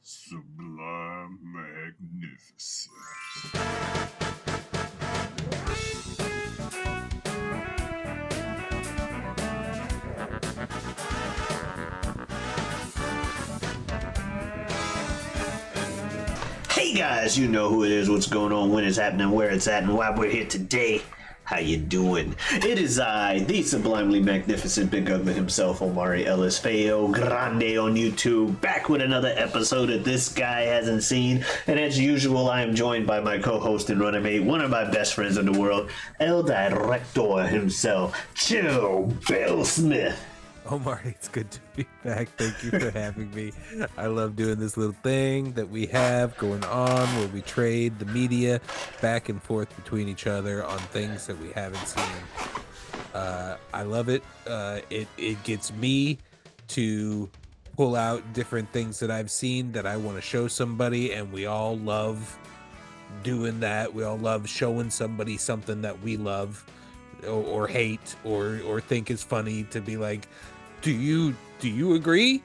Sublime magnificence. Hey guys, you know who it is, what's going on, when it's happening, where it's at, and why we're here today. How you doing? It is I, the sublimely magnificent Big Ugly himself, Omari Ellis Feo Grande on YouTube, back with another episode that this guy hasn't seen. And as usual, I am joined by my co-host and running mate, one of my best friends in the world, El Director himself, Chill Bill Smith. Omar, it's good to be back. Thank you for having me. I love doing this little thing that we have going on where we trade the media back and forth between each other on things that we haven't seen. I love it. It gets me to pull out different things that I've seen that I want to show somebody, and we all love doing that. We all love showing somebody something that we love or hate or think is funny, to be like, do you agree?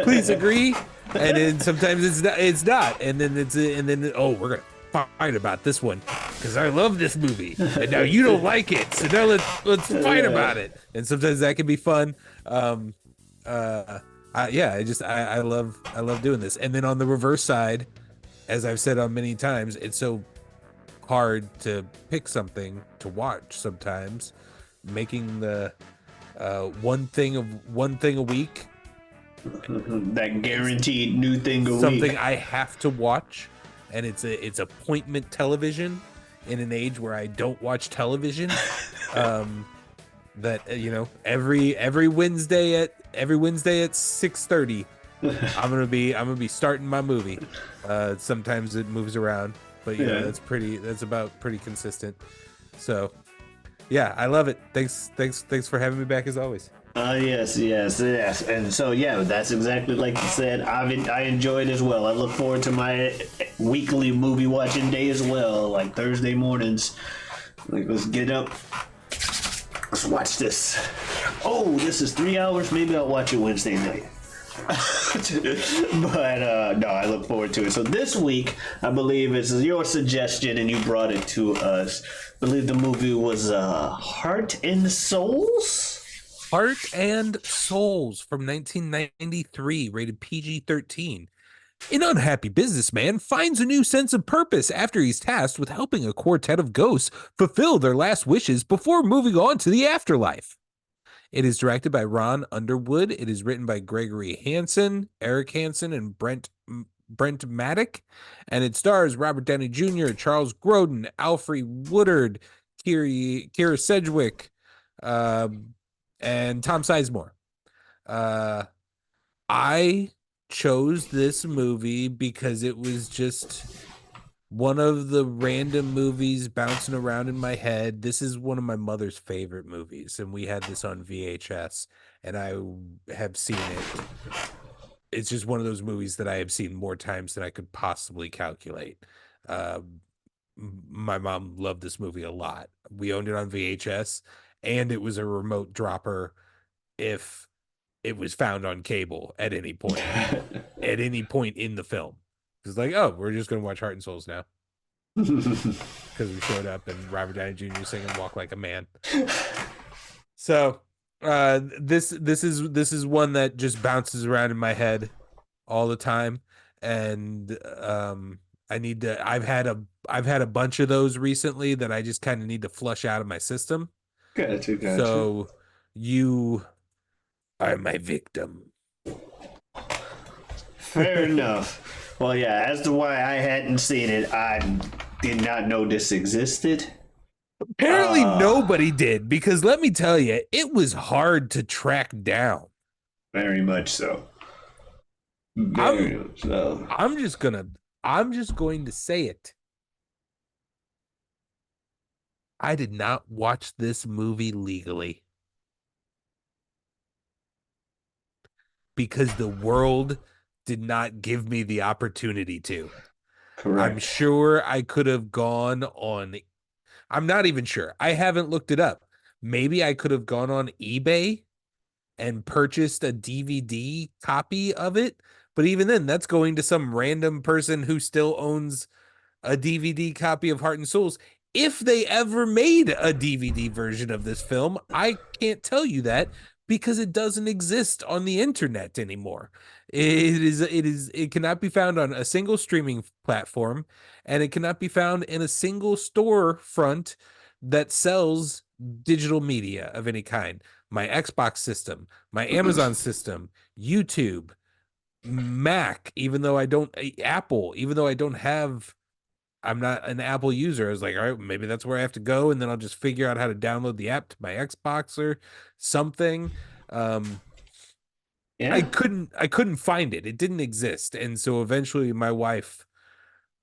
Please agree. And then sometimes it's not, and then oh, we're gonna fight about this one because I love this movie and now you don't like it, so now let's fight about it. And sometimes that can be fun. I love doing this. And then on the reverse side, as I've said on many times, it's so hard to pick something to watch sometimes. Making the one thing a week, that guaranteed new thing a week, something I have to watch, and it's appointment television in an age where I don't watch television. That every Wednesday at 6:30 I'm gonna be starting my movie. Sometimes it moves around, but that's about pretty consistent. So yeah, I love it. Thanks for having me back as always. Yes. And so, yeah, that's exactly like you said. I enjoy it as well. I look forward to my weekly movie watching day as well, like Thursday mornings. Like, let's get up. Let's watch this. Oh, this is 3 hours. Maybe I'll watch it Wednesday night. But no, I look forward to it. So this week, I believe it's your suggestion and you brought it to us. I believe the movie was Heart and Souls? Heart and Souls from 1993, rated PG-13. An unhappy businessman finds a new sense of purpose after he's tasked with helping a quartet of ghosts fulfill their last wishes before moving on to the afterlife. It is directed by Ron Underwood. It is written by Gregory Hansen, Eric Hansen, and Brent Maddock. And it stars Robert Downey Jr., Charles Grodin, Alfre Woodard, Kira Sedgwick, and Tom Sizemore. I chose this movie because it was just one of the random movies bouncing around in my head. This is one of my mother's favorite movies, and we had this on VHS, and I have seen it. It's just one of those movies that I have seen more times than I could possibly calculate. My mom loved this movie a lot. We owned it on VHS, and it was a remote dropper if it was found on cable at any point. At any point in the film. It's like, oh, we're just going to watch Heart and Souls now. Because we showed up and Robert Downey Jr. singing Walk Like a Man. So this is one that just bounces around in my head all the time. And I've had a bunch of those recently that I just kind of need to flush out of my system. Gotcha. So you are my victim. Fair enough. Well, yeah, as to why I hadn't seen it, I did not know this existed. Apparently nobody did, because let me tell you, it was hard to track down. Very much so. I'm just going to say it. I did not watch this movie legally. Because the world did not give me the opportunity to. Correct. I'm sure I could have gone on. I'm not even sure. I haven't looked it up. Maybe I could have gone on eBay and purchased a DVD copy of it, But even then, that's going to some random person who still owns a DVD copy of Heart and Souls. If they ever made a DVD version of this film, I can't tell you that because it doesn't exist on the internet anymore. It cannot be found on a single streaming platform, and it cannot be found in a single storefront that sells digital media of any kind. My Xbox system, my Amazon system, YouTube, Mac, even though I don't Apple, even though I don't have I'm not an Apple user. I was like, all right, maybe that's where I have to go, and then I'll just figure out how to download the app to my Xbox or something. Yeah. I couldn't find it. It didn't exist. And so eventually my wife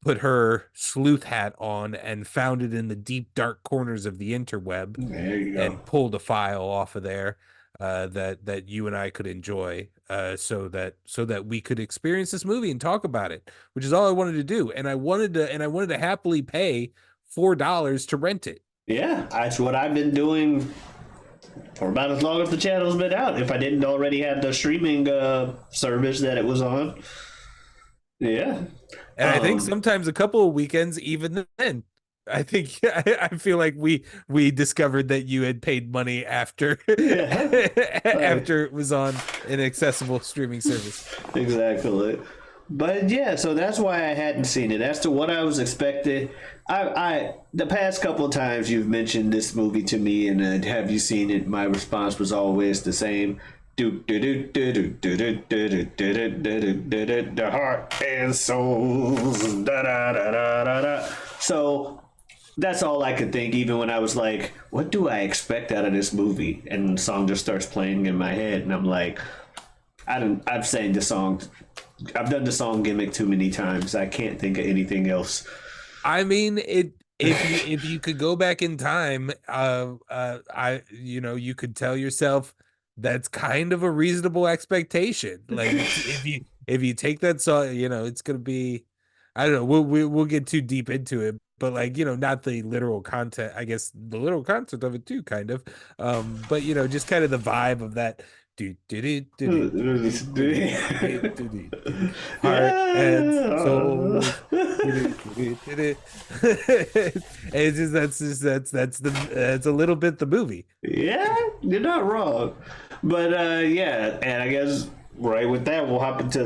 put her sleuth hat on and found it in the deep dark corners of the interweb There you go. and pulled a file off of there that you and I could enjoy so that we could experience this movie and talk about it, which is all I wanted to do. And I wanted to happily pay $4 to rent it. Yeah, that's what I've been doing for about as long as the channel's been out. If I didn't already have the streaming service that it was on. Yeah. And I think sometimes a couple of weekends, even then, I think I feel like we discovered that you had paid money after after it was on an accessible streaming service. Exactly. But yeah, so that's why I hadn't seen it. As to what I was expecting, I the past couple of times you've mentioned this movie to me, and have you seen it? My response was always the same. The heart and souls. So that's all I could think, even when I was like, what do I expect out of this movie? And the song just starts playing in my head, and I'm like, I've sang the song. I've done the song gimmick too many times. I can't think of anything else. I mean, if you could go back in time, you could tell yourself that's kind of a reasonable expectation. Like if you take that song, it's gonna be, I don't know. We'll get too deep into it, but not the literal content. I guess the literal content of it too, kind of. But just kind of the vibe of that. Heart and soul. That's a little bit the movie. Yeah, you're not wrong. But yeah, and I guess right with that we'll hop into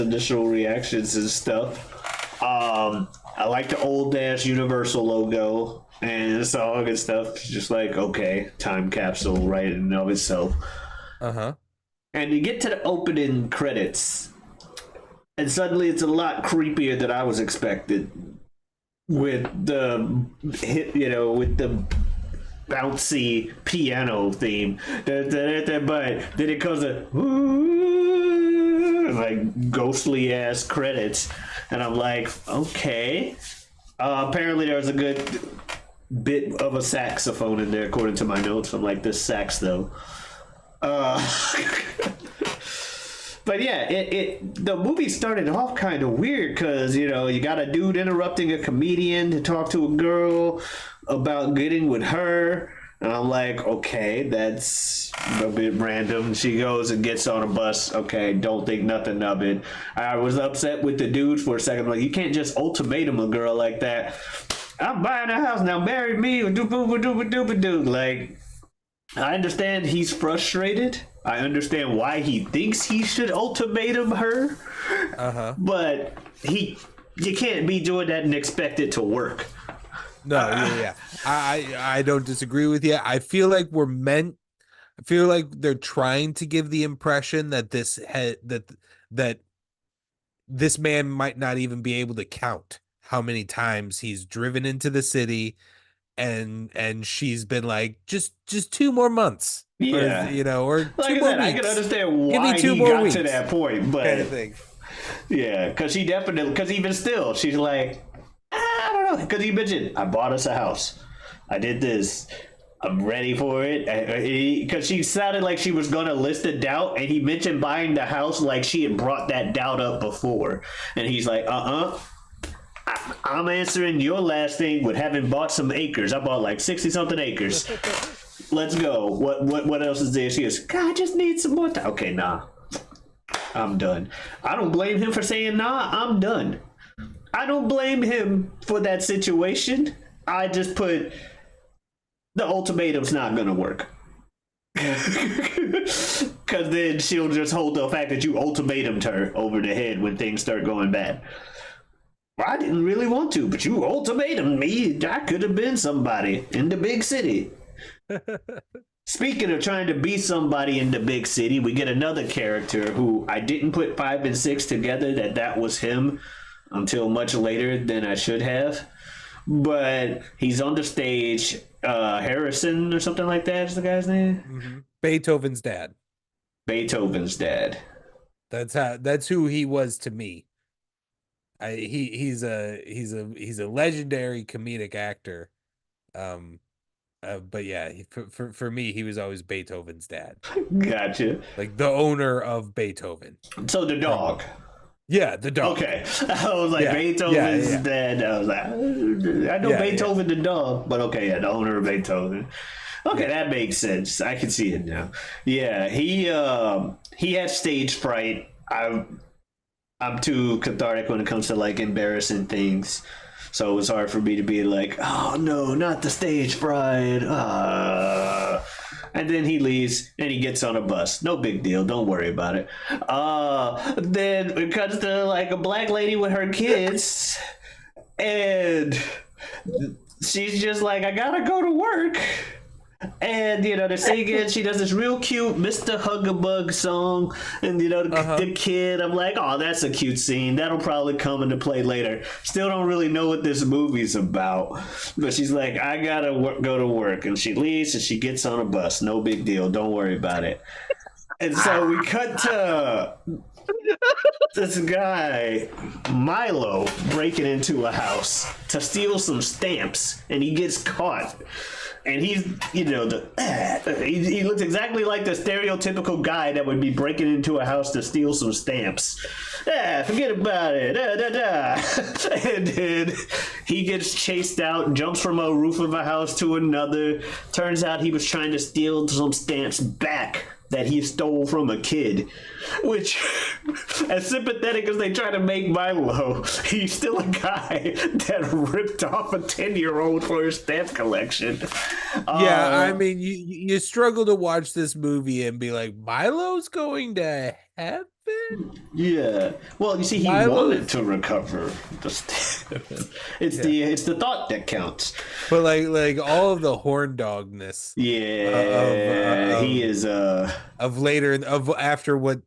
initial reactions and stuff. I like the old Universal logo and the song and stuff. It's just like, okay, time capsule right in and of itself. And you get to the opening credits, and suddenly it's a lot creepier than I was expecting. With the with the bouncy piano theme, but then it comes like ghostly ass credits, and I'm like, okay. Apparently there was a good bit of a saxophone in there, according to my notes. I'm like, this sax though. But yeah, the movie started off kind of weird because you got a dude interrupting a comedian to talk to a girl about getting with her, and I'm like, okay, that's a bit random. She goes and gets on a bus. Okay, don't think nothing of it. I was upset with the dude for a second. I'm like, you can't just ultimatum a girl like that. I'm buying a house now, marry me. Like, I understand he's frustrated. I understand why he thinks he should ultimatum her. But you can't be doing that and expect it to work. No, yeah. I don't disagree with you. I feel like they're trying to give the impression that that this man might not even be able to count how many times he's driven into the city. And she's been like, just 2 more months, yeah, or like 2 I more said, weeks. I can understand why he got to that point, but kind of thing. Yeah, because even still, she's like, I don't know, because he mentioned, I bought us a house, I did this, I'm ready for it, because she sounded like she was gonna list a doubt, and he mentioned buying the house like she had brought that doubt up before, and he's like, I'm answering your last thing with having bought some acres. I bought like 60 something acres. Let's go. What else is there? She goes, God, I just need some more time. Okay, nah. I'm done. I don't blame him for saying, nah, I'm done. I don't blame him for that situation. I just put the ultimatum's not gonna work. Because then she'll just hold the fact that you ultimatumed her over the head when things start going bad. I didn't really want to, but you ultimatum me. I could have been somebody in the big city. Speaking of trying to be somebody in the big city, we get another character who I didn't put 5 and 6 together that was him until much later than I should have. But he's on the stage. Harrison or something like that is the guy's name. Mm-hmm. Beethoven's dad. Beethoven's dad. That's who he was to me. He's a legendary comedic actor. But yeah, for me, he was always Beethoven's dad. Gotcha. Like the owner of Beethoven. So the dog. Yeah, the dog. Okay. I was like, Beethoven's dad. I was like, I know Beethoven the dog, but okay, the owner of Beethoven. Okay, that makes sense. I can see it now. Yeah, he had stage fright. I'm too cathartic when it comes to like embarrassing things. So it was hard for me to be like, oh no, not the stage fright. And then he leaves and he gets on a bus. No big deal. Don't worry about it. Then it comes to like a black lady with her kids. And she's just like, I gotta go to work. And they're singing. She does this real cute Mr. Hugabug song, and the kid. I'm like, oh, that's a cute scene. That'll probably come into play later. Still don't really know what this movie's about, but she's like, I gotta go to work, and she leaves and she gets on a bus. No big deal. Don't worry about it. And so we cut to this guy Milo breaking into a house to steal some stamps, and he gets caught. And he's, he looks exactly like the stereotypical guy that would be breaking into a house to steal some stamps. Forget about it. And then he gets chased out, jumps from a roof of a house to another. Turns out he was trying to steal some stamps back that he stole from a kid, which, as sympathetic as they try to make Milo, he's still a guy that ripped off a 10-year-old for his stamp collection. Yeah, I mean, you struggle to watch this movie and be like, Milo's going to heaven? Yeah. Well, you see, he wanted to recover the stamp. It's the thought that counts. But like all of the horn dogness. Yeah. He is of later after what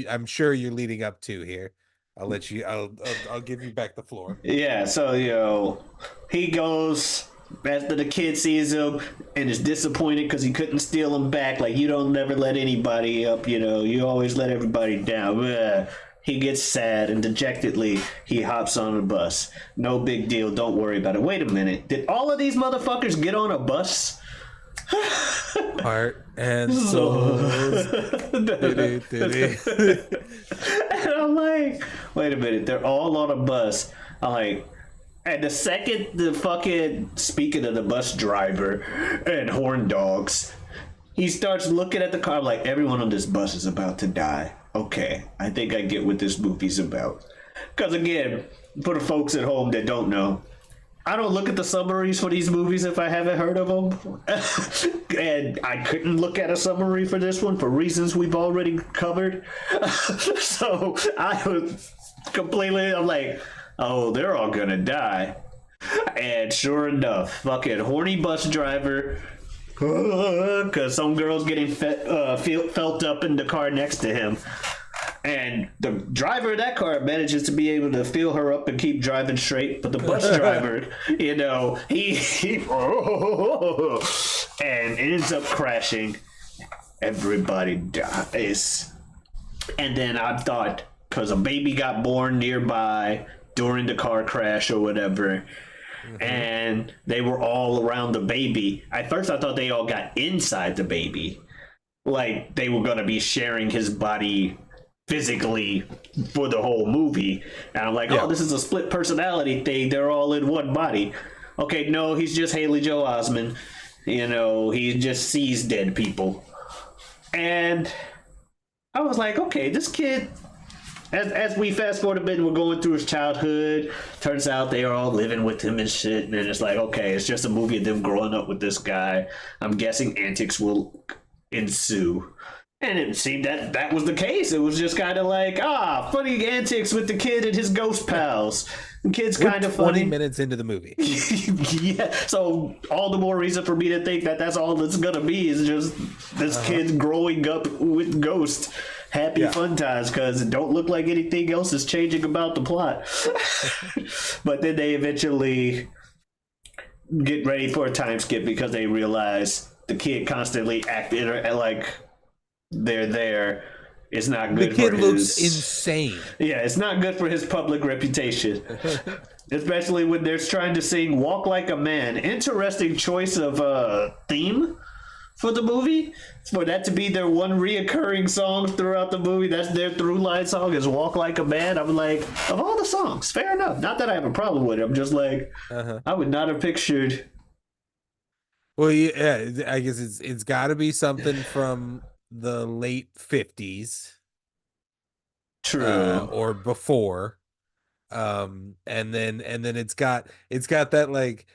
I'm sure you're leading up to here. I'll let you. I'll give you back the floor. Yeah. So he goes after the kid sees him and is disappointed because he couldn't steal him back. Like, you don't never let anybody up. You always let everybody down. He gets sad and dejectedly he hops on a bus. No big deal. Don't worry about it. Wait a minute. Did all of these motherfuckers get on a bus? Heart and soul. And I'm like, wait a minute. They're all on a bus. I'm like, and the second the fucking, speaking of the bus driver and horn dogs, he starts looking at the car like, everyone on this bus is about to die. Okay, I think I get what this movie's about. Because again, for the folks at home that don't know, I don't look at the summaries for these movies if I haven't heard of them. And I couldn't look at a summary for this one for reasons we've already covered. So I was completely, I'm like, oh, they're all gonna die. And sure enough, fucking horny bus driver, because some girl's getting felt up in the car next to him. And the driver of that car manages to be able to feel her up and keep driving straight. But the bus driver, he and ends up crashing. Everybody dies. And then I thought, because a baby got born nearby during the car crash or whatever, and they were all around the baby. At first I thought they all got inside the baby. Like they were going to be sharing his body physically for the whole movie. And I'm like, oh, this is a split personality thing. They're all in one body. Okay, no, he's just Haley Joel Osment. He just sees dead people. And I was like, okay, this kid. As we fast forward a bit, and we're going through his childhood. Turns out they are all living with him and shit. And then it's like, okay, it's just a movie of them growing up with this guy. I'm guessing antics will ensue. And it seemed that that was the case. It was just kind of like, funny antics with the kid and his ghost pals. The kid's kind of funny. 20 minutes into the movie. Yeah, so all the more reason for me to think that that's all it's gonna be is just this kid growing up with ghosts. Happy fun times, because it don't look like anything else is changing about the plot. But then they eventually get ready for a time skip because they realize the kid constantly acting like they're there. It's not good. The kid for looks his... insane. Yeah, it's not good for his public reputation. Especially when they're trying to sing Walk Like a Man. Interesting choice of theme for the movie. For that to be their one reoccurring song throughout the movie. That's their through line song is Walk Like a Man. I'm like, of all the songs, fair enough. Not that I have a problem with it. I'm just like, I would not have pictured. Well, yeah, I guess it's got to be something from the late 50s. True. Or before. And then it's got that like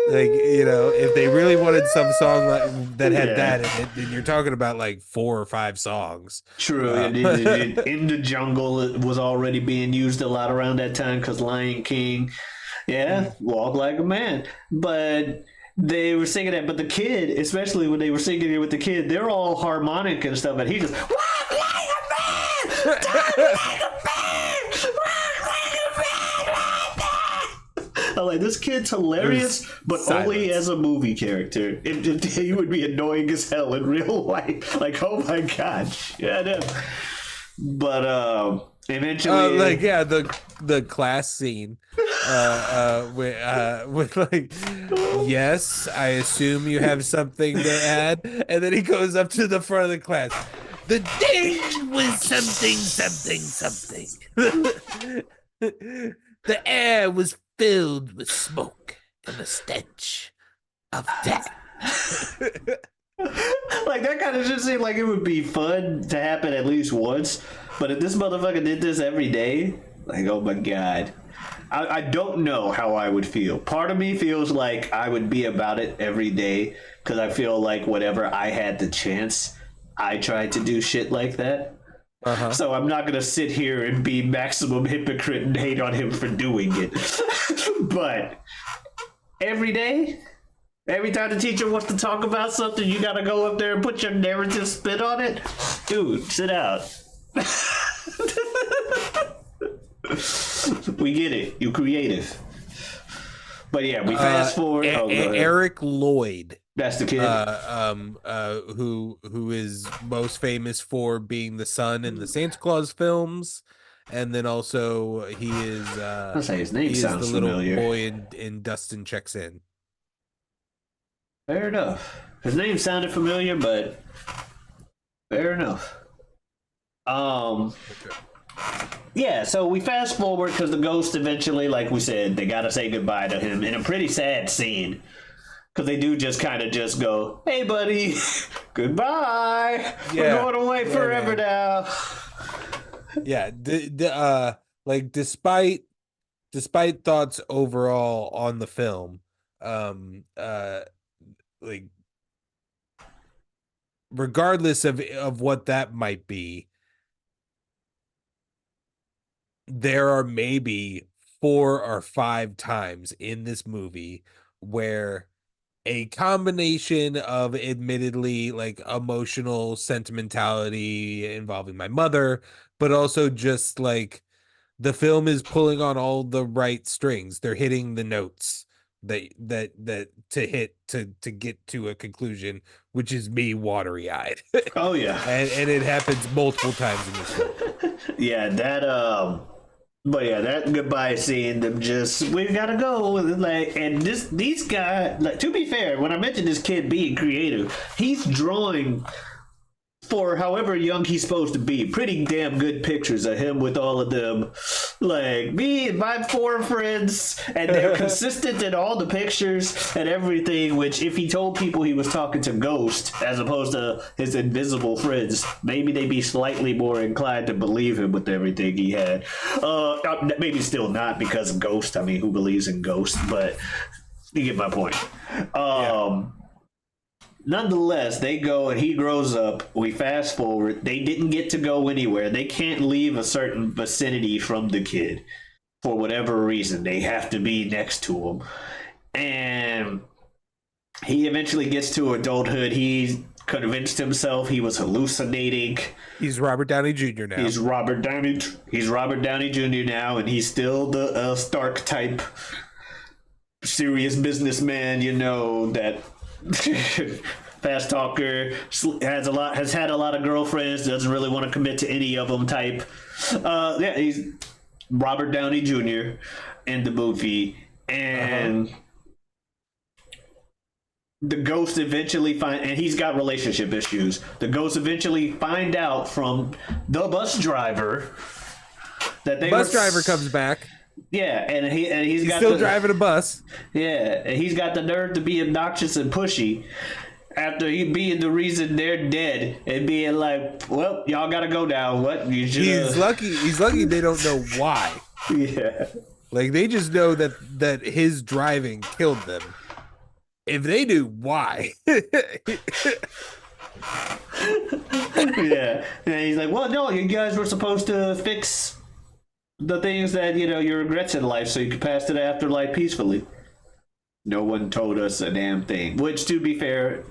if they really wanted some song that had that in it, then you're talking about like 4 or 5 songs. True. In the Jungle, it was already being used a lot around that time because Lion King. Yeah, Walk Like a Man. But they were singing that, but the kid, especially when they were singing it with the kid, they're all harmonic and stuff, and he just Walk like a man, talk like a man, walk like a man. I'm like, this kid's hilarious, but only as a movie character. He would be annoying as hell in real life. Like, oh my god, yeah, I know. But eventually, the class scene. With like, yes, I assume you have something to add, and then he goes up to the front of the class. The day was something. The air was filled with smoke and the stench of death. Like, that kind of just seemed like it would be fun to happen at least once, but if this motherfucker did this every day, like, oh my god. I don't know how I would feel. Part of me feels like I would be about it every day because I feel like whenever I had the chance, I tried to do shit like that. So I'm not going to sit here and be maximum hypocrite and hate on him for doing it. But every day, every time the teacher wants to talk about something, you got to go up there and put your narrative spin on it. Dude, sit out. We get it. You creative. But yeah, we fast forward. Eric Lloyd. That's the kid. Who is most famous for being the son in the Santa Claus films, and then also he is. I'll say his name sounds familiar. Little boy in Dustin Checks In. Fair enough. His name sounded familiar, but fair enough. Okay. Yeah, so we fast forward because the ghost eventually, like we said, they gotta say goodbye to him in a pretty sad scene. Because they do just kind of just go, hey buddy, goodbye. We're going away forever now. Yeah, like despite thoughts overall on the film, like regardless of what that might be, there are maybe 4 or 5 times in this movie where a combination of admittedly like emotional sentimentality involving my mother, but also just like the film is pulling on all the right strings. They're hitting the notes that to hit to get to a conclusion, which is me watery-eyed. Oh yeah. and it happens multiple times in this film. Yeah, but yeah, that goodbye scene, them just, we gotta go. Like, and these guys, like, to be fair, when I mentioned this kid being creative, he's drawing for however young he's supposed to be, pretty damn good pictures of him with all of them, like me and my 4 friends, and they're consistent in all the pictures and everything. Which, if he told people he was talking to Ghost as opposed to his invisible friends, maybe they'd be slightly more inclined to believe him with everything he had. Maybe still not because of Ghost. I mean, who believes in Ghost? But you get my point. Nonetheless, they go and he grows up. We fast forward. They didn't get to go anywhere. They can't leave a certain vicinity from the kid for whatever reason. They have to be next to him. And he eventually gets to adulthood. He convinced himself he was hallucinating. He's Robert Downey Jr. now. He's Robert Downey Jr. now, and he's still the Stark type serious businessman, you know, that fast talker, has had a lot of girlfriends, doesn't really want to commit to any of them type. He's Robert Downey Jr. in the movie, and the Ghost eventually and he's got relationship issues. The Ghost eventually find out from the bus driver that bus driver comes back. Yeah, and he's got still driving a bus. Yeah, and he's got the nerve to be obnoxious and pushy after he being the reason they're dead and being like, well, y'all gotta go now. What? You should. He's lucky they don't know why. Yeah. Like, they just know that his driving killed them. If they knew why. Yeah. And he's like, well, no, you guys were supposed to fix the things that, you know, your regrets in life so you could pass to the afterlife peacefully. No one told us a damn thing. Which, to be fair,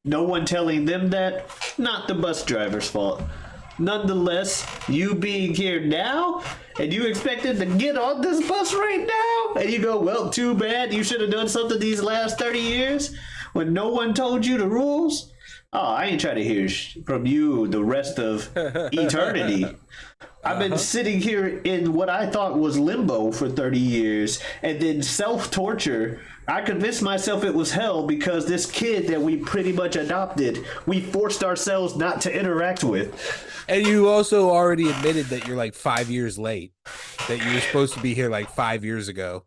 no one telling them that, not the bus driver's fault. Nonetheless, you being here now, and you expected to get on this bus right now, and you go, well, too bad, you should have done something these last 30 years when no one told you the rules. Oh, I ain't trying to hear from you the rest of eternity. I've been sitting here in what I thought was limbo for 30 years, and then self-torture. I convinced myself it was hell because this kid that we pretty much adopted, we forced ourselves not to interact with. And you also already admitted that you're like 5 years late, that you were supposed to be here like 5 years ago,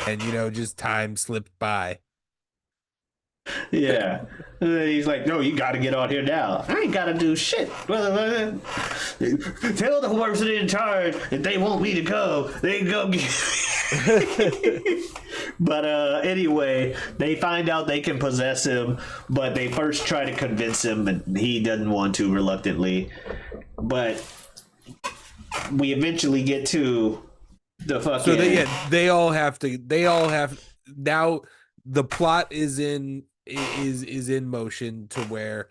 and, you know, just time slipped by. Yeah. He's like, no, you got to get on here now. I ain't got to do shit. Tell the person in charge if they want me to go, they can go get But anyway, they find out they can possess him, but they first try to convince him, and he doesn't want to, reluctantly. But we eventually get to the fucking... So they all have now. The plot is in motion to where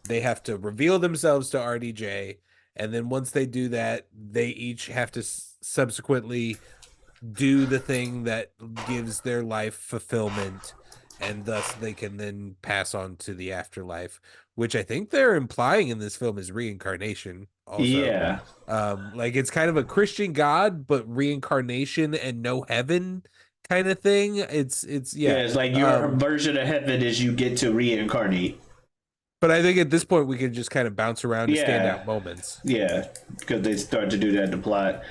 they have to reveal themselves to RDJ, and then once they do that, they each have to subsequently do the thing that gives their life fulfillment, and thus they can then pass on to the afterlife, which I think they're implying in this film is reincarnation also. Yeah. Like, it's kind of a Christian God, but reincarnation and no heaven kind of thing. It's like your version of heaven is you get to reincarnate. But I think at this point we can just kind of bounce around to stand out moments. Yeah, because they start to do that in the plot.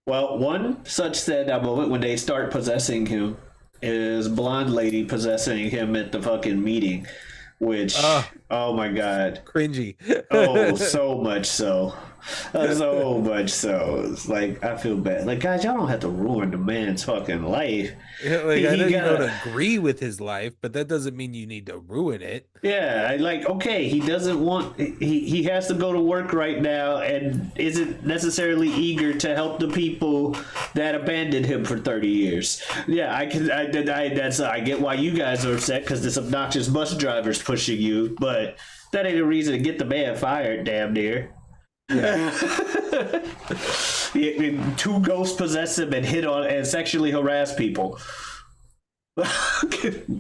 Well, one such standout moment when they start possessing him is blonde lady possessing him at the fucking meeting, which, oh my god. Cringy. Oh, so much so. So much so. It's like, I feel bad. Like, guys, y'all don't have to ruin the man's fucking life. Yeah, like, I know you don't agree with his life, but that doesn't mean you need to ruin it. Yeah, like, okay, he doesn't want... He has to go to work right now and isn't necessarily eager to help the people that abandoned him for 30 years. Yeah, I get why you guys are upset because this obnoxious bus driver's pushing you, but that ain't a reason to get the man fired, damn near. Yeah. Two ghosts possess him and hit on and sexually harass people.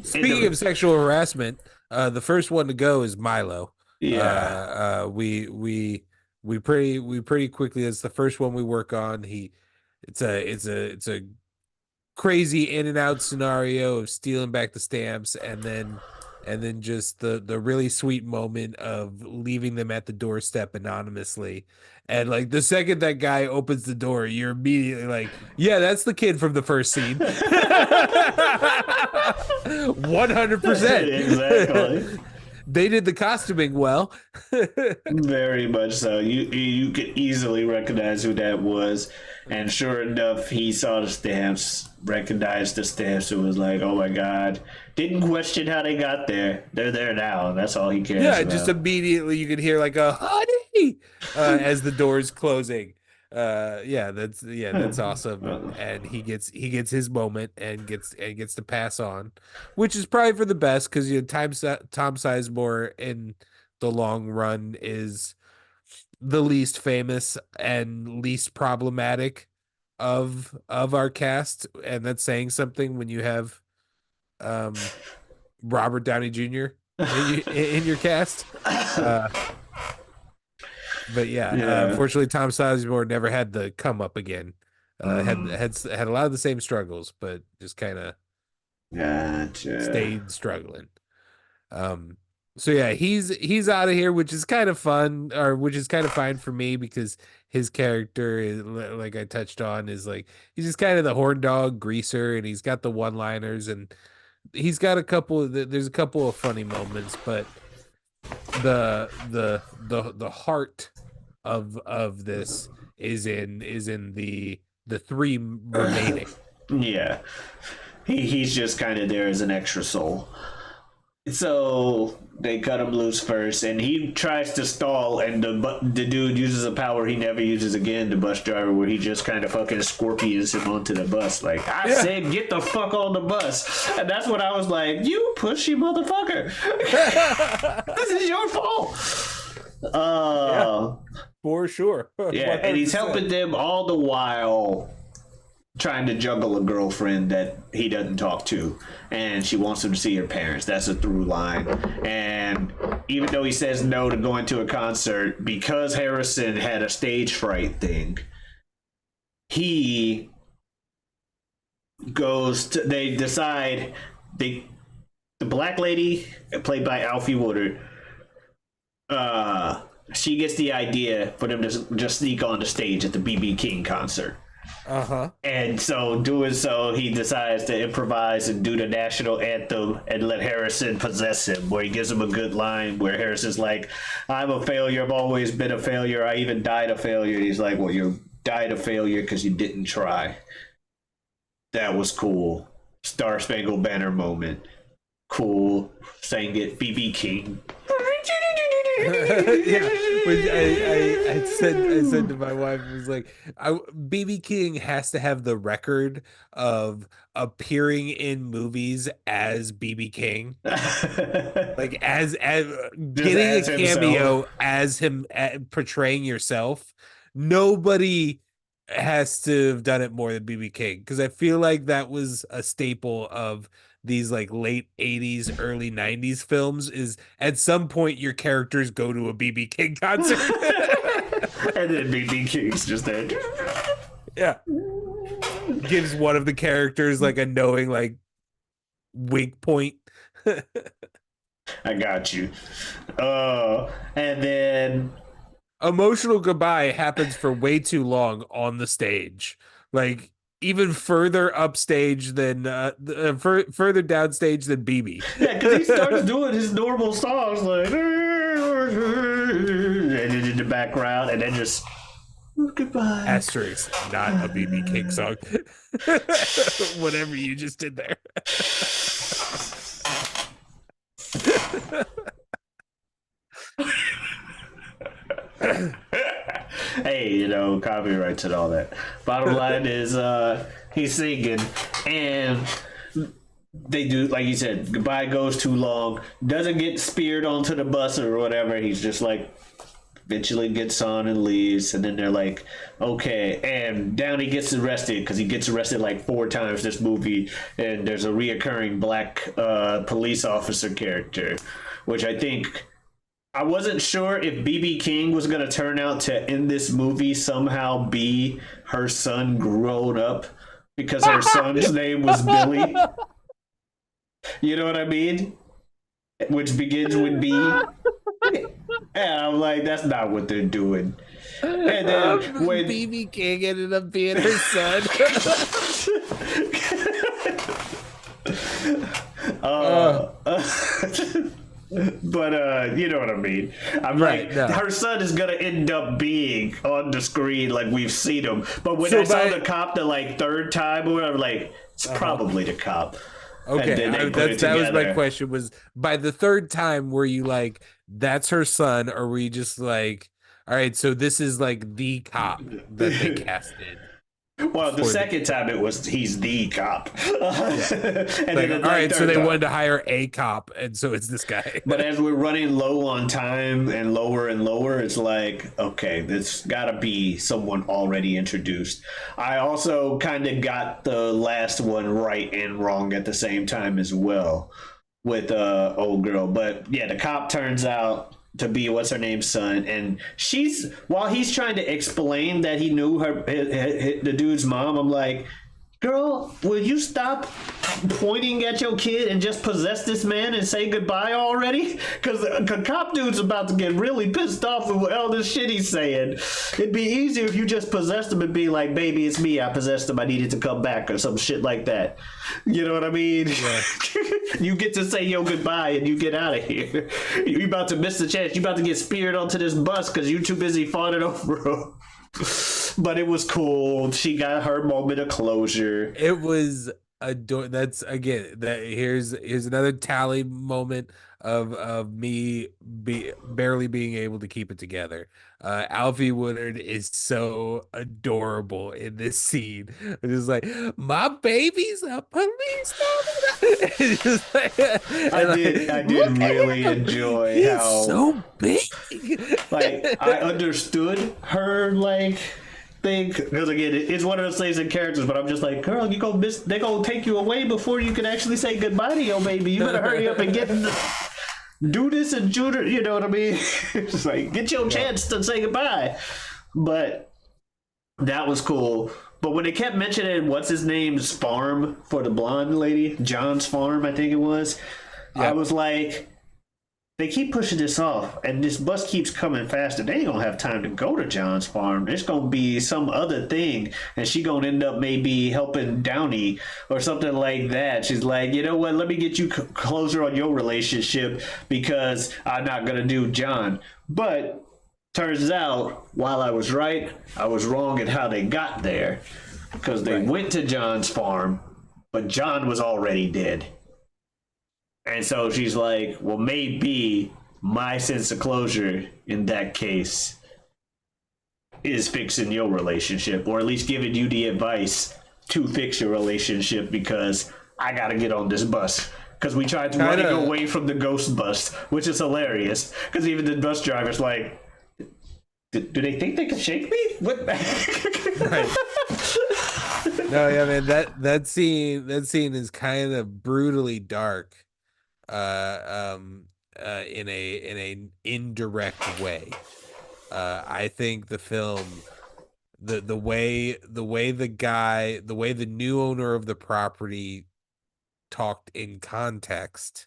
Speaking of sexual harassment, the first one to go is Milo. Yeah. We pretty quickly, it's the first one we work on. It's a crazy in and out scenario of stealing back the stamps, and then and then just the really sweet moment of leaving them at the doorstep anonymously. And like the second that guy opens the door, you're immediately like, yeah, that's the kid from the first scene. 100%. Exactly. They did the costuming well. Very much so. You could easily recognize who that was, and sure enough, he saw the stamps, recognized the stamps, and was like, "Oh my god!" Didn't question how they got there. They're there now, and that's all he cares Yeah, about. just immediately you could hear like a honey as the door's closing. That's awesome. And he gets his moment and gets to pass on, which is probably for the best because Tom Sizemore in the long run is the least famous and least problematic of our cast, and that's saying something when you have um Robert Downey Jr. in your cast. But yeah, unfortunately, Tom Sizemore never had the come up again. Had a lot of the same struggles, but just kind of stayed struggling. So yeah, he's out of here, which is kind of fun, or which is kind of fine for me because his character is, like I touched on, is like he's just kind of the horn dog greaser, and he's got the one-liners, and he's got there's a couple of funny moments, but the heart of this is in the three remaining. Yeah, he's just kind of there as an extra soul. So they cut him loose first, and he tries to stall, and the dude uses a power he never uses again, the bus driver, where he just kind of fucking scorpions him onto the bus. Like, I said, get the fuck on the bus. And that's when I was like, you pushy motherfucker. This is your fault. For sure. Yeah, 100%. And he's helping them all the while trying to juggle a girlfriend that he doesn't talk to, and she wants him to see her parents. That's a through line. And even though he says no to going to a concert, because Harrison had a stage fright thing, he goes to, they decide, the black lady played by Alfie Woodard, she gets the idea for them to just sneak on the stage at the BB King concert. And so doing so, he decides to improvise and do the national anthem and let Harrison possess him, where he gives him a good line where Harrison's like, I'm a failure, I've always been a failure, I even died a failure. And he's like, well, you died a failure because you didn't try. That was cool. Star Spangled Banner moment. Cool. Sang it, BB King. Yeah, which I said to my wife, it was like, BB King has to have the record of appearing in movies as BB King, like as getting a cameo himself. As him portraying yourself. Nobody has to have done it more than BB King, because I feel like that was a staple of these like late 80s, early 90s films, is at some point your characters go to a BB King concert. And then BB King's just there. Yeah. Gives one of the characters like a knowing like wink point. I got you. And then emotional goodbye happens for way too long on the stage. Like even further upstage than further downstage than BB. Yeah, because he starts doing his normal songs like, and in the background, and then just goodbye. Asterisk, not a BB King song. Whatever you just did there. Hey, you know, copyrights and all that. Bottom line is he's singing, and they do, like you said, goodbye goes too long, doesn't get speared onto the bus or whatever. He's just like eventually gets on and leaves, and then they're like, okay. And Downey gets arrested because he gets arrested like 4 times this movie, and there's a reoccurring black police officer character, which I wasn't sure if BB King was going to turn out to, in this movie, somehow be her son grown up, because her son's name was Billy. You know what I mean? which begins with B. And I'm like, that's not what they're doing. And then when BB King ended up being her son. uh, but you know what I mean. I'm Right, like, no. her son is gonna end up being on the screen like we've seen him. But when So I saw by- the cop the like third time or whatever, like it's probably the cop. And Okay, then they put it that was my together. question. Was by the third time were you like, that's her son, or were you just like, all right, so this is like the cop that they casted? Well, the for second time it was he's the cop. And Like, then the all right, so third they time. wanted to hire a cop, and so it's this guy. But as we're running low on time and lower, it's like, okay, this gotta be someone already introduced. I also kind of got the last one right and wrong at the same time as well with old girl. But yeah, the cop turns out to be what's her name's son, and she's while he's trying to explain that he knew the dude's mom. I'm like, girl, will you stop pointing at your kid and just possess this man and say goodbye already? Because the cop dude's about to get really pissed off with all this shit he's saying. It'd be easier if you just possessed him and be like, baby, it's me. I possessed him. I needed to come back or some shit like that. You know what I mean? Yeah. You get to say your goodbye and you get out of here. You about to miss the chance. You about to get speared onto this bus because you too busy fawning over him. But it was cool. She got her moment of closure. It was that's again that here's another tally moment of me barely being able to keep it together. Alfie Woodard is so adorable in this scene. It's just like, my baby's a police officer. It's just like, I did look at really him. enjoy He's how so big. like I understood her like thing because again it's one of those things in characters, but I'm just like, girl, you go miss. They gonna take you away before you can actually say goodbye to your baby. You better hurry up and get do this and do it. You know what I mean? It's like get your chance to say goodbye. But that was cool. But when they kept mentioning what's his name's farm for the blonde lady, John's farm, I think it was, I was like, they keep pushing this off, and this bus keeps coming faster. They ain't gonna have time to go to John's farm. It's gonna be some other thing, and she gonna end up maybe helping Downey or something like that. She's like, you know what? Let me get you closer on your relationship because I'm not gonna do John. But turns out, while I was right, I was wrong in how they got there because they went to John's farm, but John was already dead. And so she's like, well, maybe my sense of closure in that case is fixing your relationship, or at least giving you the advice to fix your relationship because I got to get on this bus. Because we tried to running away from the ghost bus, which is hilarious. Because even the bus driver's like, do they think they can shake me? What? Right. No, yeah, man. That scene is kind of brutally dark, in a indirect way. I think the film, the way the new owner of the property talked in context,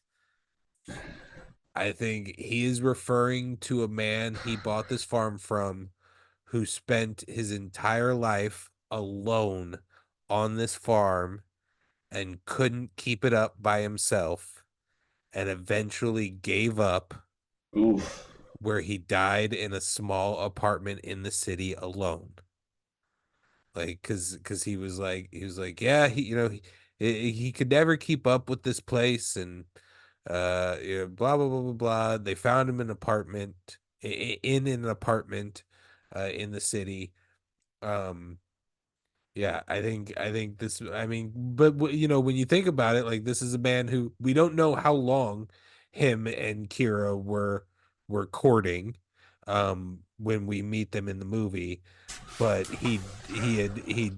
I think he is referring to a man he bought this farm from who spent his entire life alone on this farm and couldn't keep it up by himself and eventually gave up, Oof. where he died in a small apartment in the city alone. Like, cause he was like, yeah, he could never keep up with this place, and blah blah blah blah blah. They found him an apartment in an apartment in the city. Yeah, I think this. I mean, but when you think about it, like, this is a man who we don't know how long him and Kira were courting, when we meet them in the movie, but he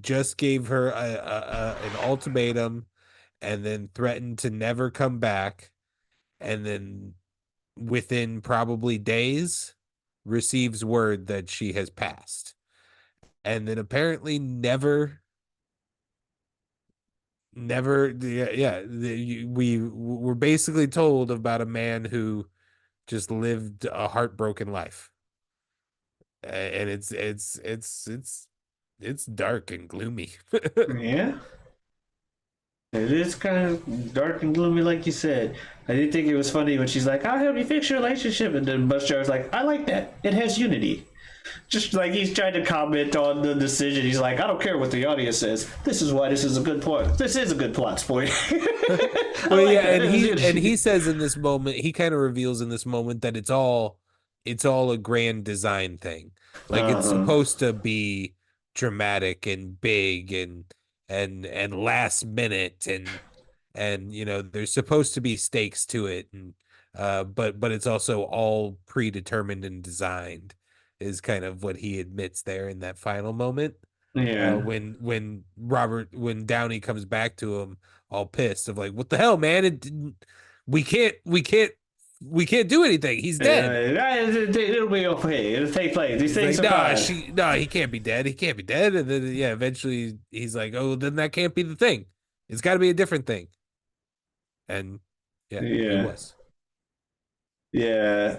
just gave her an ultimatum, and then threatened to never come back, and then within probably days receives word that she has passed, and then apparently never, yeah, we were basically told about a man who just lived a heartbroken life. And it's dark and gloomy. Yeah. It is kind of dark and gloomy, like you said. I did think it was funny when she's like, "I'll help you fix your relationship," and then Buster's like, "I like that. It has unity." Just like he's trying to comment on the decision. He's like, "I don't care what the audience says. This is why this is a good plot. This is a good plot point." Well, like yeah, and he says in this moment, he kind of reveals in this moment that it's all a grand design thing. Like it's supposed to be dramatic and big and last minute and you know there's supposed to be stakes to it and but it's also all predetermined and designed is kind of what he admits there in that final moment. Yeah. When Downey comes back to him all pissed of like, what the hell, man? It didn't, we can't do anything. He's dead. It'll be okay. It'll take place. These things like, are nah, he can't be dead. He can't be dead. And then yeah, eventually he's like, oh, then that can't be the thing. It's got to be a different thing. And yeah, it was. Yeah,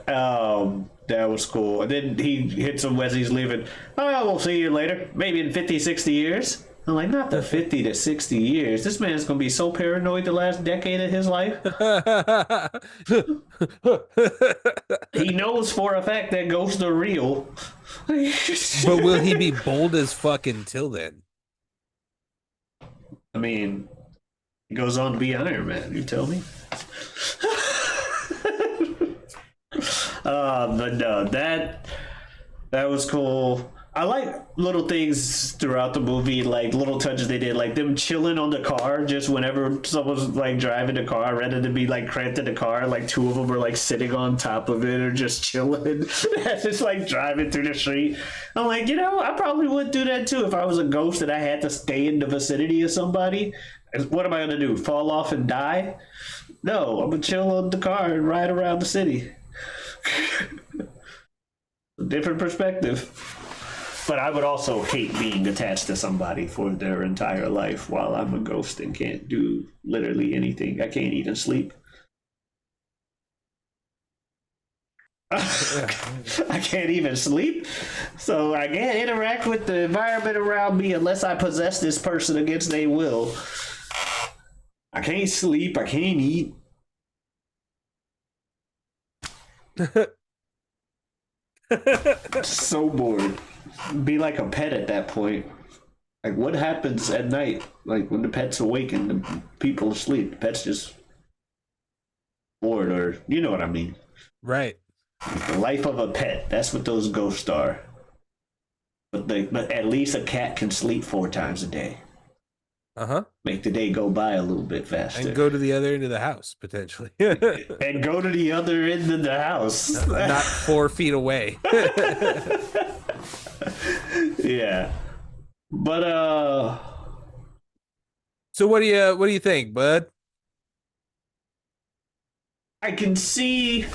that was cool. And then he hits him as he's leaving. Oh, we'll see you later. Maybe in 50, 60 years. I'm like, not the 50 to 60 years. This man's going to be so paranoid the last decade of his life. He knows for a fact that ghosts are real. But will he be bold as fuck until then? I mean, he goes on to be Iron Man, you tell me. But no, that was cool. I like little things throughout the movie, like little touches they did, like them chilling on the car just whenever someone's like driving the car, rather than be like cramped in the car, like two of them were like sitting on top of it or just chilling, just like driving through the street. I'm like, you know, I probably would do that too if I was a ghost and I had to stay in the vicinity of somebody. What am I gonna do? Fall off and die? No, I'm gonna chill on the car and ride around the city. Different perspective. But I would also hate being attached to somebody for their entire life while I'm a ghost and can't do literally anything. I can't even sleep. I can't even sleep. So I can't interact with the environment around me unless I possess this person against their will. I can't sleep. I can't eat. So bored. Be like a pet at that point. Like, what happens at night? Like, when the pet's awake and the people asleep, the pet's just bored, or you know what I mean. Right. The life of a pet. That's what those ghosts are. But at least a cat can sleep 4 times a day. Make the day go by a little bit faster. And go to the other end of the house, potentially. And go to the other end of the house. Not 4 feet away. Yeah. But so what do you think, bud? I can see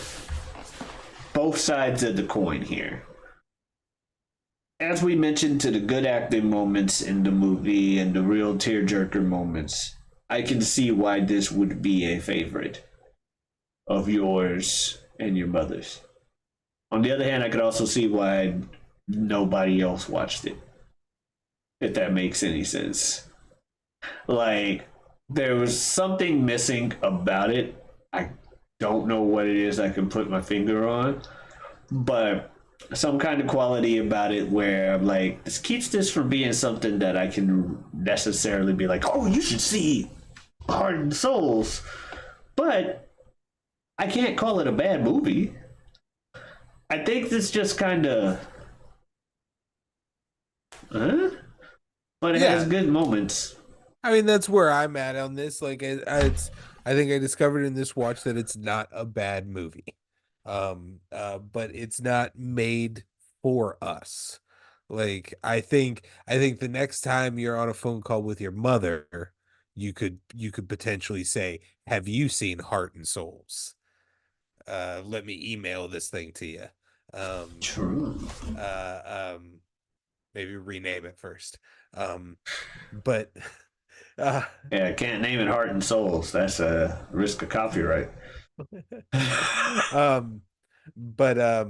both sides of the coin here. As we mentioned, to the good acting moments in the movie and the real tearjerker moments, I can see why this would be a favorite of yours and your mother's. On the other hand, I could also see why nobody else watched it, if that makes any sense. Like, there was something missing about it. I don't know what it is I can put my finger on, but some kind of quality about it where I'm like, this keeps this from being something that I can necessarily be like, oh, you should see Heart and Souls. But I can't call it a bad movie. I think this just kind of, but it has good moments. I mean, that's where I'm at on this. Like, I think I discovered in this watch that it's not a bad movie. But it's not made for us. Like, I think the next time you're on a phone call with your mother, you could potentially say, have you seen Heart and Souls? Let me email this thing to you. True. Maybe rename it first. But Uh, Yeah, can't name it Heart and Souls. That's a risk of copyright. um, but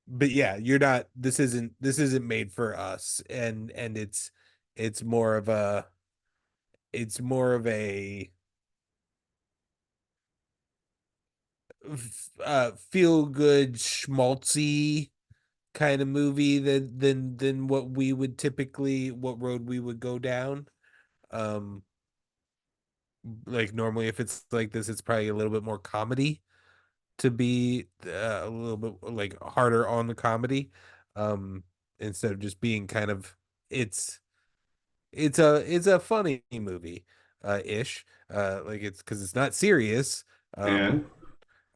but yeah, you're not. This isn't made for us, and it's more of a it's more of a feel good schmaltzy kind of movie than what we would typically what road we would go down. Um, like normally if it's like this, it's probably a little bit more comedy to be a little bit like harder on the comedy. Um, instead of just being kind of it's it's a funny movie ish. Like it's because it's not serious. Yeah.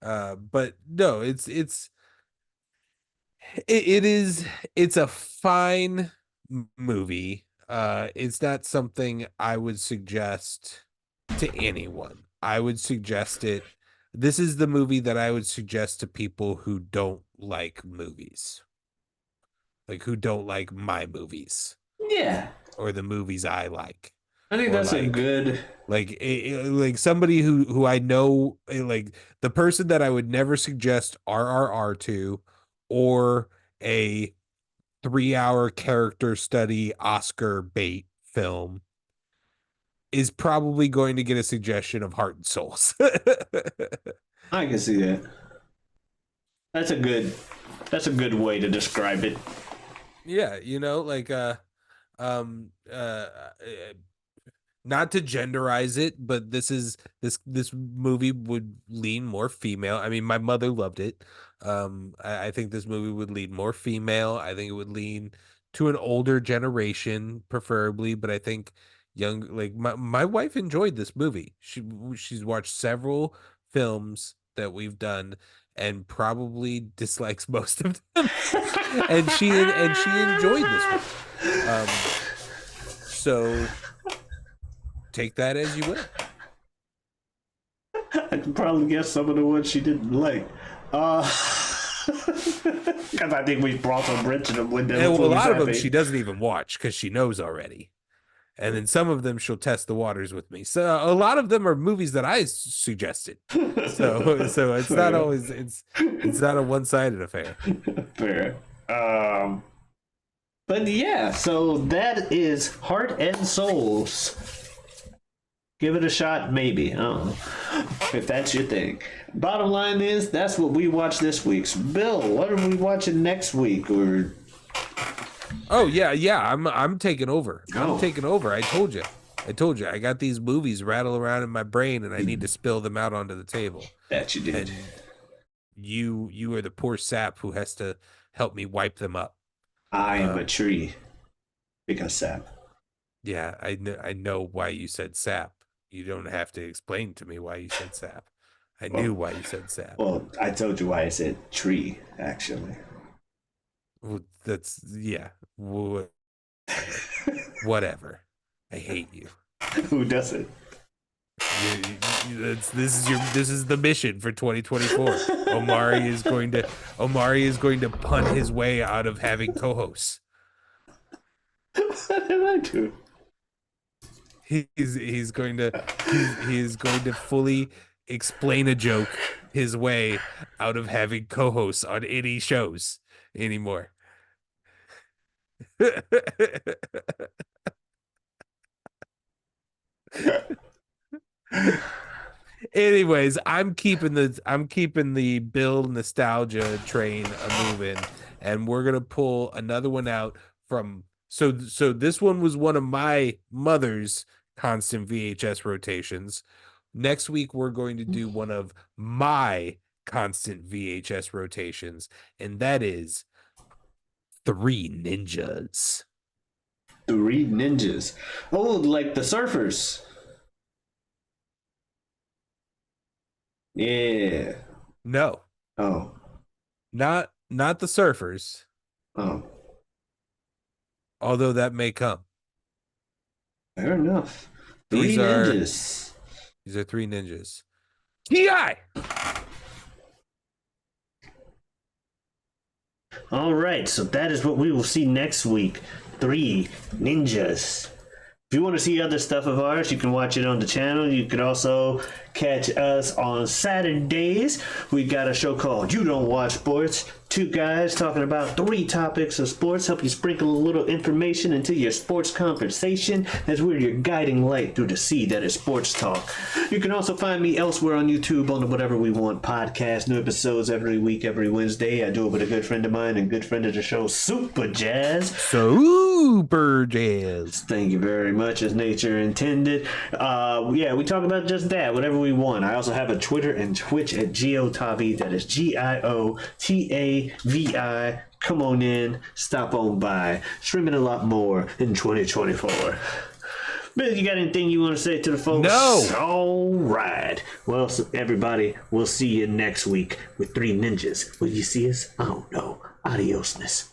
But no, it is it's a fine movie. It's not something I would suggest to anyone. I would suggest it. This is the movie that I would suggest to people who don't like movies, like who don't like my movies Yeah. or the movies I like I think or that's a like good. like somebody who I know like the person that I would never suggest RRR to or a 3 hour character study Oscar bait film is probably going to get a suggestion of Heart and Souls. I can see that. That's a good. That's a good way to describe it. Yeah, like um uh, uh not to genderize it, but this movie would lean more female. I mean, my mother loved it. I think this movie would lean more female. I think it would lean to an older generation, preferably, but I think young like my wife enjoyed this movie. She's watched several films that we've done and probably dislikes most of them. And she enjoyed this one. So take that as you will. I can probably guess some of the ones she didn't like. Because I think we brought some Bridget them with them. And well, a lot of them she doesn't even watch because she knows already. And then some of them she'll test the waters with me. So a lot of them are movies that I suggested. So it's not always it's not a one-sided affair. Fair. But yeah, so that is Heart and Souls. Give it a shot, maybe. I don't know. If that's your thing. Bottom line is, that's what we watched this week. So Bill, what are we watching next week? Or oh yeah, I'm taking over. Oh. I'm taking over. I told you. I got these movies rattle around in my brain, and I need to spill them out onto the table. That you did. And you are the poor sap who has to help me wipe them up. I am a tree. Because sap. Yeah, I know why you said sap. You don't have to explain to me why you said sap. I knew why you said sap. Well, I told you why I said tree, actually. Well, that's yeah. Whatever. I hate you. Who doesn't? This is the mission for 2024. Omari is going to punt his way out of having co-hosts. What did I do? He's going to fully explain a joke his way out of having co-hosts on any shows anymore. Anyways, I'm keeping the Bill nostalgia train a moving, and we're gonna pull another one out from so this one was one of my mother's constant VHS rotations. Next week we're going to do one of my constant VHS rotations, and that is Three Ninjas. Three Ninjas. Oh, like the surfers. Yeah. No, Oh. not the surfers, Oh. although that may come. Fair enough. Three Ninjas. These are Three Ninjas. T.I. All right, so that is what we will see next week. Three Ninjas. If you want to see other stuff of ours, you can watch it on the channel. You can also catch us on Saturdays. We got a show called You Don't Watch Sports. Two guys talking about 3 topics of sports, help you sprinkle a little information into your sports conversation as we're your guiding light through the sea that is sports talk. You can also find me elsewhere on YouTube on the Whatever We Want podcast. New episodes every week, every Wednesday. I do it with a good friend of mine and good friend of the show, Super Jazz. Super Jazz. Thank you very much, as nature intended. Yeah, we talk about just that, whatever we want. I also have a Twitter and Twitch at GioTavi. That is GIOTAVI. Come on in, stop on by. Streaming a lot more in 2024. Bill, you got anything you want to say to the folks? No. All right. Well, so everybody, we'll see you next week with 3 ninjas. Will you see us? I don't know. Adiosness.